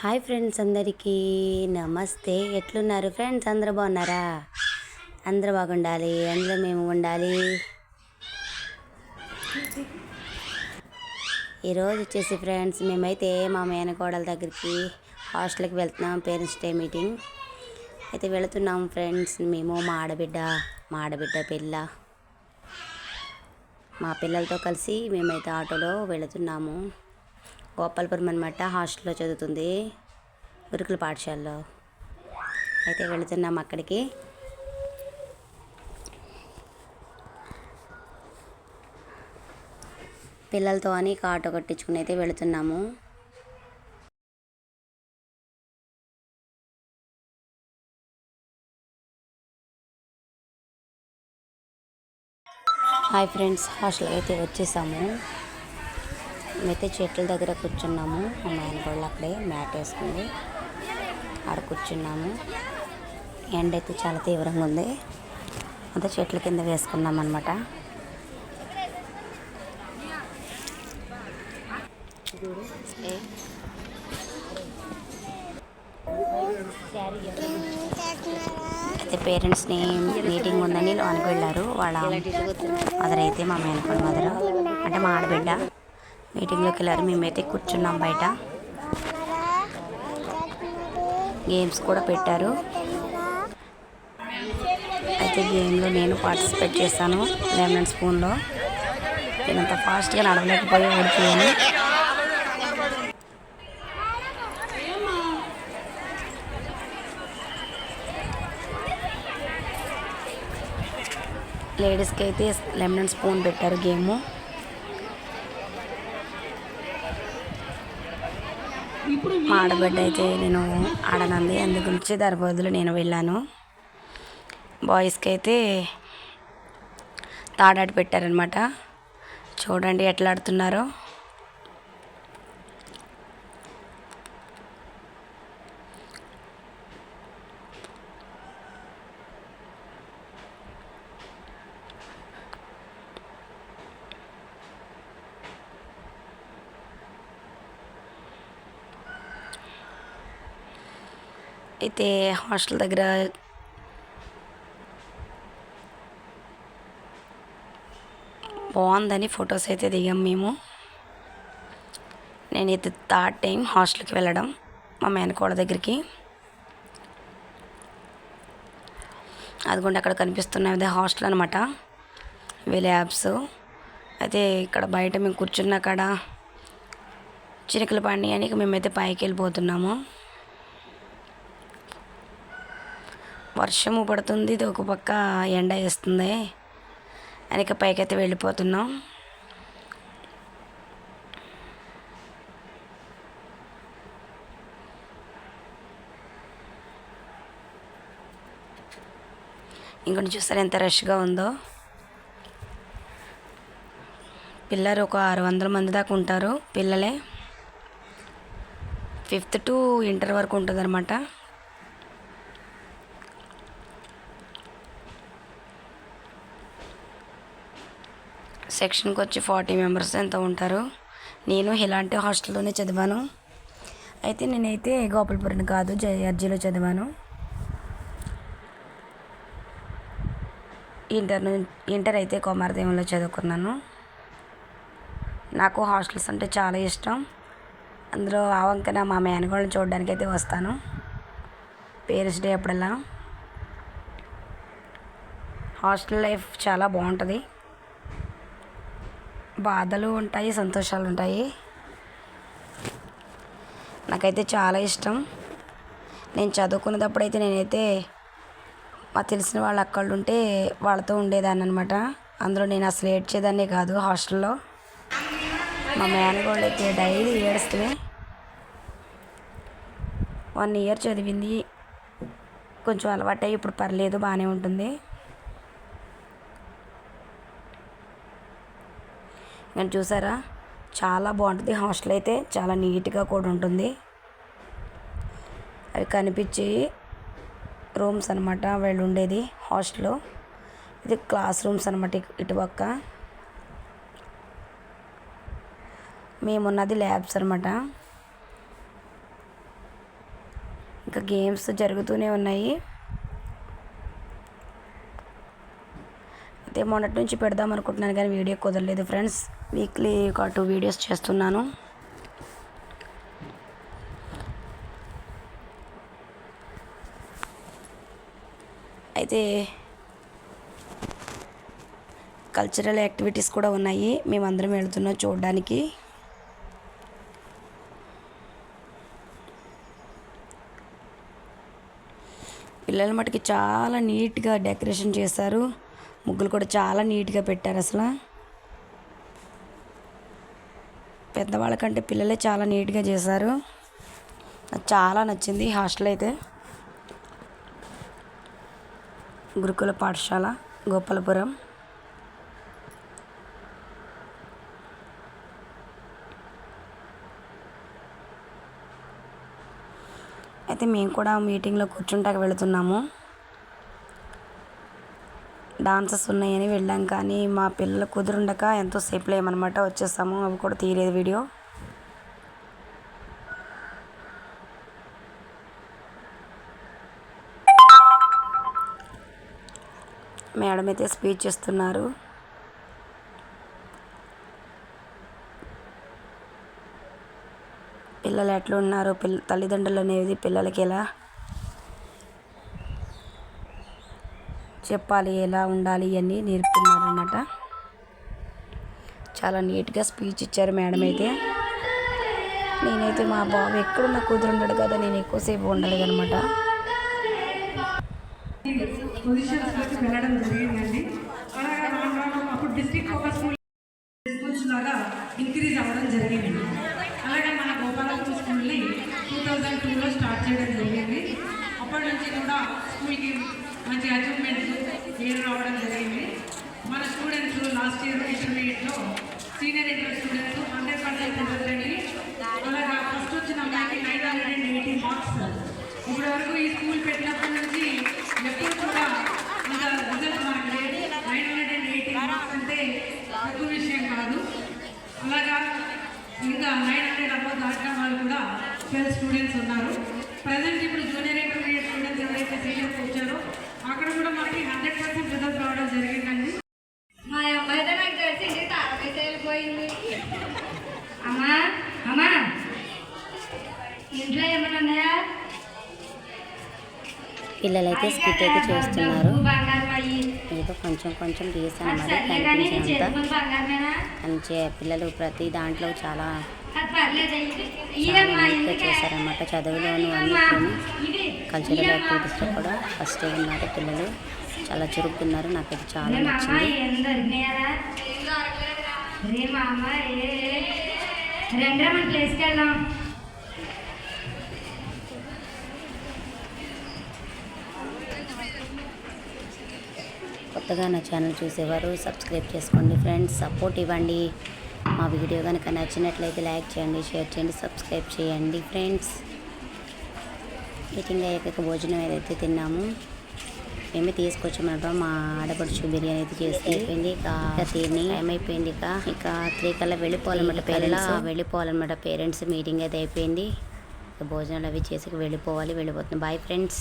Hi friends, అందరికీ నమస్తే. ఎట్లున్నారు ఫ్రెండ్స్? అందరూ బాగున్నారా? అందరూ బాగుండాలి, అందులో మేము ఉండాలి. ఈరోజు వచ్చేసి ఫ్రెండ్స్, మేమైతే మా మేనకోడల దగ్గరికి హాస్టల్కి వెళ్తున్నాం. పేరెంట్స్ డే మీటింగ్ అయితే వెళుతున్నాం ఫ్రెండ్స్. మేము మా ఆడబిడ్డ పిల్ల, మా పిల్లలతో కలిసి మేమైతే ఆటోలో వెళుతున్నాము. గోపాలపురం అనమాట. హాస్టల్లో చదువుతుంది, గురుకుల పాఠశాలలో. అయితే వెళుతున్నాం అక్కడికి. పిల్లలతో అని ఆటో కట్టించుకుని అయితే వెళుతున్నాము. హాయ్ ఫ్రెండ్స్, హాస్టల్కి అయితే వచ్చేసాము. మేమైతే చెట్ల దగ్గర కూర్చున్నాము. మా నాయనగోళ్ళు అక్కడే మ్యాట్ వేసుకుంది, ఆడ కూర్చున్నాము. ఎండ అయితే చాలా తీవ్రంగా ఉంది, అంతా చెట్ల కింద వేసుకున్నాం అనమాట. అయితే పేరెంట్స్ని మీటింగ్ ఉందని లోనికి వెళ్ళారు. వాళ్ళ మదర్ అయితే, మా మేనకోళ్ళ మదర్ అంటే మా ఆడబిడ్డ, మీటింగ్లోకి వెళ్ళారు. మేమైతే కూర్చున్నాం బయట. గేమ్స్ కూడా పెట్టారు. అయితే గేమ్లో నేను పార్టిసిపేట్ చేశాను. లెమన్ స్పూన్లో నేనంత ఫాస్ట్గా నడవలేకపోయి ఓడిపోయాను. లేడీస్కి అయితే లెమన్ స్పూన్ పెట్టారు గేము. మా ఆడబిడ్డ అయితే నేను ఆడనంది, అందు గురించి దాని బదులు నేను వెళ్ళాను. బాయ్స్కి అయితే తాడాట పెట్టారనమాట. చూడండి ఎట్లా ఆడుతున్నారో. అయితే హాస్టల్ దగ్గర బాగుందని ఫొటోస్ అయితే దిగాం మేము. నేను ఇది థర్డ్ టైం హాస్టల్కి వెళ్ళడం మా మేనకోడ దగ్గరికి. అదిగోండి అక్కడ కనిపిస్తున్నది హాస్టల్ అనమాట, ఇవి ల్యాబ్స్. అయితే ఇక్కడ బయట మేము కూర్చున్న కాడ చినుకులు పడినాయి అని మేమైతే పైకి వెళ్ళిపోతున్నాము. వర్షము పడుతుంది, ఇది ఒక పక్క ఎండ వేస్తుంది అని పైకైతే వెళ్ళిపోతున్నాం. ఇంకొంచెం చూస్తారు ఎంత రష్గా ఉందో. పిల్లలు ఒక 600 మంది దాకా ఉంటారు. పిల్లలే 5th to ఇంటర్ వరకు ఉంటుంది అనమాట. సెక్షన్కి వచ్చి 40 మెంబర్స్ ఎంత ఉంటారు. నేను ఇలాంటి హాస్టల్లోనే చదివాను. అయితే నేనైతే గోపాలపురం కాదు, జేఆర్జీలో చదివాను. ఇంటర్ అయితే కొమారదేవంలో చదువుకున్నాను. నాకు హాస్టల్స్ అంటే చాలా ఇష్టం. అందులో ఆ వంకన మా మేనగోళ్ళని చూడడానికి అయితే వస్తాను పేరెంట్స్ డే అప్పుడల్లా. హాస్టల్ లైఫ్ చాలా బాగుంటుంది. బాధలు ఉంటాయి, సంతోషాలు ఉంటాయి. నాకైతే చాలా ఇష్టం. నేను చదువుకునేటప్పుడైతే నేనైతే మా తెలిసిన వాళ్ళు అక్కళ్ళు ఉంటే వాళ్ళతో ఉండేదాన్ని అనమాట. అందులో నేను అసలు ఏడ్చేదాన్ని కాదు హాస్టల్లో. మా మేనగోళ్ళు అయితే డైలీ ఏడుస్తే. 1 ఇయర్ చదివింది, కొంచెం అలవాటై ఇప్పుడు పర్లేదు, బాగానే ఉంటుంది. నేను చూసారా, చాలా బాగుంటుంది హాస్టల్ అయితే, చాలా నీట్గా కూడా ఉంటుంది. అవి కనిపించి రూమ్స్ అనమాట వాళ్ళు ఉండేది హాస్టల్లో. ఇది క్లాస్ రూమ్స్ అనమాట. ఇటుపక్క మేమున్నది ల్యాబ్స్ అనమాట. ఇంకా గేమ్స్ జరుగుతూనే ఉన్నాయి. అయితే మొన్నటి నుంచి పెడదాం అనుకుంటున్నాను కానీ వీడియో కుదరలేదు ఫ్రెండ్స్. వీక్లీ ఒక 2 వీడియోస్ చేస్తున్నాను. అయితే కల్చరల్ యాక్టివిటీస్ కూడా ఉన్నాయి. మేమందరం వెళ్తున్నాం చూడడానికి. పిల్లల మటుకి చాలా నీట్గా డెకరేషన్ చేశారు. ముగ్గులు కూడా చాలా నీట్గా పెట్టారు. అసలు పెద్దవాళ్ళకంటే పిల్లలే చాలా నీట్గా చేశారు. నాకు చాలా నచ్చింది హాస్టల్ అయితే. గురుకుల పాఠశాల గోపాలపురం. అయితే మేము కూడా మీటింగ్లో కూర్చుంటాక వెళుతున్నాము. డాన్సెస్ ఉన్నాయని వెళ్ళాం కానీ మా పిల్లలు కుదురుండక ఎంతోసేపు లేమన్నమాట వచ్చేసాము. అవి కూడా తీయలేదు వీడియో. మేడం అయితే స్పీచ్ ఇస్తున్నారు. పిల్లలు ఎట్లా ఉన్నారు, తల్లిదండ్రులు అనేది పిల్లలకి ఎలా చెప్పాలి, ఎలా ఉండాలి ఇవన్నీ నేర్పుతున్నారు అన్నమాట. చాలా నీట్గా స్పీచ్ ఇచ్చారు మేడం అయితే. నేనైతే మా బాబు ఎక్కడున్న కుదురుండడు కదా, నేను ఎక్కువసేపు ఉండలేదన్నమాట. పొజిషన్స్లోకి వెళ్ళడం జరిగిందండి. అలాగే అప్పుడు డిస్ట్రిక్ట్ ఫోకస్ స్కూల్స్ లాగా ఇంక్రీజ్ అవ్వడం జరిగింది. అలాగే మన గోపాలపురం స్కూల్ని 2002లో స్టార్ట్ చేయడం జరిగింది. అప్పటి నుంచి కూడా స్కూల్కి మంచి అచీవ్మెంట్స్ ఏడు రావడం జరిగింది. మన స్టూడెంట్స్ లాస్ట్ ఇయర్ ఇంటర్మీడియట్లో సీనియర్ ఇంటర్ స్టూడెంట్స్ 100% రిజల్ట్. అలాగా ఫస్ట్ వచ్చిన అమ్మాయికి 980 మార్క్స్. ఇప్పటి వరకు ఈ స్కూల్ పెట్టినప్పటి నుంచి ఎప్పుడు కూడా ఇంకా రిజల్ట్ మనకు లేదు. 980 మార్క్స్ అంటే తక్కువ విషయం కాదు. అలాగా ఇంకా 900 అబౌవ్ దాటిన వాళ్ళు కూడా 12 స్టూడెంట్స్ ఉన్నారు. ప్రజెంట్ ఇప్పుడు జూనియర్ ఇంటర్మీడియట్ స్టూడెంట్స్ ఎవరైతే సీనియర్స్ వచ్చారో అక్కడ కూడా మనకి 100% రిజల్ట్ రావడం జరిగిందండి. మా అమ్మాయి అయితే నాకు తెలిసి ఇంటికి తారకైతే వెళ్ళిపోయింది. అమ్మా అమ్మా ఇంట్లో ఏమైనా ఉన్నాయా? పిల్లలైతే స్కిట్ అయితే చేస్తున్నారు. బంగారం అయ్యి ఏదో కొంచెం కొంచెం తీసాను మరి కానీ నీ కనిపించినంత. చేతులు బంగారమేనా? మంచిగా పిల్లలు ప్రతి దాంట్లో చాలా అది పర్లేదు నీట్గా చేశారన్నమాట. చదువులోను అన్నింటిలోనూ కల్చరల్ యాక్టివిటీస్లో కూడా ఫస్ట్ ఉన్నారు పిల్లలు. చాలా చురుకున్నారు. నాకు అది చాలా నచ్చింది. రెండరా మన ప్లేస్కి వెళ్దాం. కొత్తగా నా ఛానల్ చూసేవారు సబ్స్క్రైబ్ చేసుకోండి ఫ్రెండ్స్. సపోర్ట్ ఇవ్వండి. మా వీడియో కనుక నచ్చినట్లయితే లైక్ చేయండి, షేర్ చేయండి, సబ్స్క్రైబ్ చేయండి ఫ్రెండ్స్. మీటింగ్ అయ్యాక భోజనం ఏదైతే తిన్నాము మేమే తీసుకొచ్చామన్నమాట. మా ఆడపడుచు బిర్యానీ అయితే చేసి అయిపోయింది. ఇక తిని టైం అయిపోయింది. ఇక 3 కల్లా వెళ్ళిపోవాలన్నమాట. పేరెంట్స్ మీటింగ్ అయితే అయిపోయింది. ఇక భోజనాలు అవి చేసి వెళ్ళిపోవాలి. వెళ్ళిపోతున్నాం. Bye friends.